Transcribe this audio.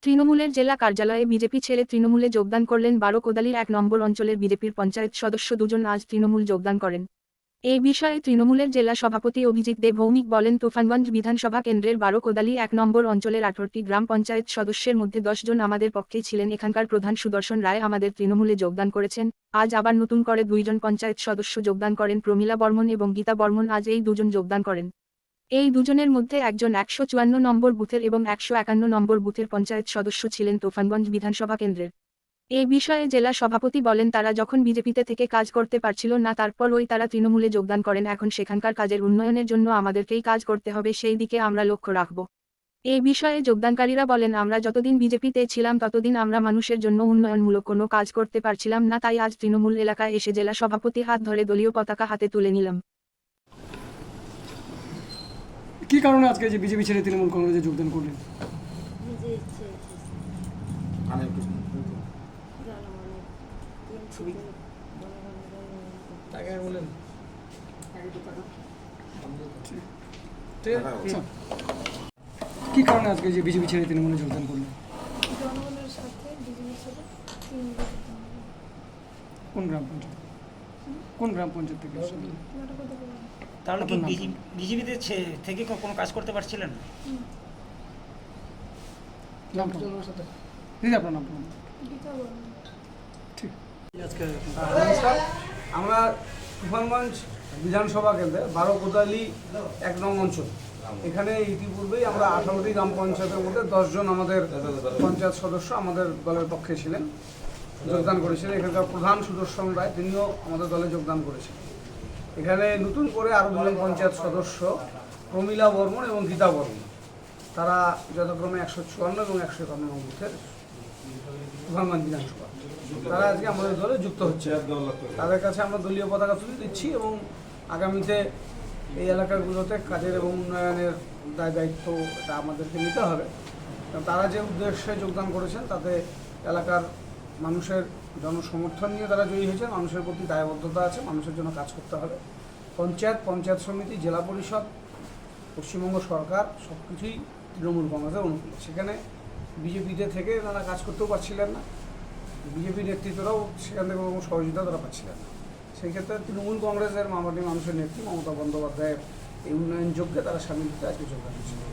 তৃণমূলের জেলা কার্যালয়ে বিজেপি ছেড়ে তৃণমূলে যোগদান করলেন বারোকোদালির ১ নম্বর অঞ্চলের বিজেপির পঞ্চায়েত সদস্য দুজন আজ তৃণমূল যোগদান করেন। এই বিষয়ে তৃণমূলের জেলা সভাপতি অভিজিৎ দেব ভৌমিক বলেন, তুফানগঞ্জ বিধানসভা কেন্দ্রের বারোকোদালি ১ নম্বর অঞ্চলের ১৮টি গ্রাম পঞ্চায়েত সদস্যের মধ্যে ১০ জন আমাদের পক্ষেই ছিলেন। এখানকার প্রধান সুদর্শন রায় আমাদের তৃণমূলে যোগদান করেছেন। আজ আবার নতুন করে ২ জন পঞ্চায়েত সদস্য যোগদান করেন, প্রমীলা বর্মন এবং গীতা বর্মন। আজ এই দুজন যোগদান করেন। এই দুজনের মধ্যে একজন ১৫৪ নম্বর বুথের এবং ১৫১ নম্বর বুথের পঞ্চায়েত সদস্য ছিলেন তুফানগঞ্জ বিধানসভা কেন্দ্রের। এই বিষয়ে জেলা সভাপতি বলেন, তারা যখন বিজেপিতে থেকে কাজ করতে পারছিল না, তারপরই তারা তৃণমূলে যোগদান করেন। এখন সেখানকার কাজের উন্নয়নের জন্য আমাদেরকেই কাজ করতে হবে, সেই দিকে আমরা লক্ষ্য রাখব। এই বিষয়ে যোগদানকারীরা বলেন, আমরা যতদিন বিজেপিতে ছিলাম ততদিন আমরা মানুষের জন্য উন্নয়নমূলক কোনো কাজ করতে পারছিলাম না, তাই আজ তৃণমূল এলাকায় এসে জেলা সভাপতি হাত ধরে দলীয় পতাকা হাতে তুলে নিলাম। কি কারণে আজকে যে বিজেপি ছেড়ে তৃণমূল কংগ্রেসে যোগদান করলেন? নিজে ইচ্ছে আচ্ছা। কি কারণে আজকে যে বিজেপি ছেড়ে তৃণমূলে যোগদান করলেন? জনগণের সাথে বিজেপির সাথে কোন গ্রাম পঞ্চায়েত থেকে এসেছেন? তাহলে কি বিজেপিতে থেকে কোনো কাজ করতে পারছিলেন না? নামটা দিদি, আপনার নামটা বলুন। ঠিক আজকে নমস্কার। আমরা তুফানগঞ্জ বিধানসভা কেন্দ্রে বারোকোদালি ১ নং অঞ্চল, এখানে ইতিপূর্বেই আমরা ১৮টি গ্রাম পঞ্চায়েতের মধ্যে ১০ জন আমাদের পঞ্চায়েত সদস্য আমাদের দলের পক্ষে ছিলেন, যোগদান করেছিলেন। এখানকার প্রধান সুদর্শন রায়, তিনিও আমাদের দলে যোগদান করেছিলেন। এখানে নতুন করে আরও ২ জন পঞ্চায়েত সদস্য, প্রমীলা বর্মন এবং গীতা বর্মন, তারা যথাক্রমে ১৫৪ এবং ১৫১ নং বুথের তুফানগঞ্জ বিধানসভা, তারা আজকে আমাদের দলে যুক্ত হচ্ছে। তাদের কাছে আমরা দলীয় পতাকা তুলে দিচ্ছি এবং আগামীতে এই এলাকাগুলোতে কাজের এবং উন্নয়নের দায়িত্ব এটা আমাদেরকে নিতে হবে। কারণ তারা যে উদ্দেশ্যে যোগদান করেছেন তাতে এলাকার মানুষের জনসমর্থন নিয়ে তারা জয়ী হয়েছে, মানুষের প্রতি দায়বদ্ধতা আছে, মানুষের জন্য কাজ করতে হবে। পঞ্চায়েত সমিতি, জেলা পরিষদ, পশ্চিমবঙ্গ সরকার সব কিছুই তৃণমূল কংগ্রেসের অনুকূলে। সেখানে বিজেপিতে থেকে তারা কাজ করতেও পারছিলেন না, বিজেপি নেতৃত্বরাও সেখান থেকে কোনো সহযোগিতা তারা পাচ্ছিলেন না। সেই ক্ষেত্রে তৃণমূল কংগ্রেসের মামাটি মানুষের নেত্রী মমতা বন্দ্যোপাধ্যায়ের এই উন্নয়ন যজ্ঞে তারা সামিল হতে আজকে যোগদান করেছিলেন।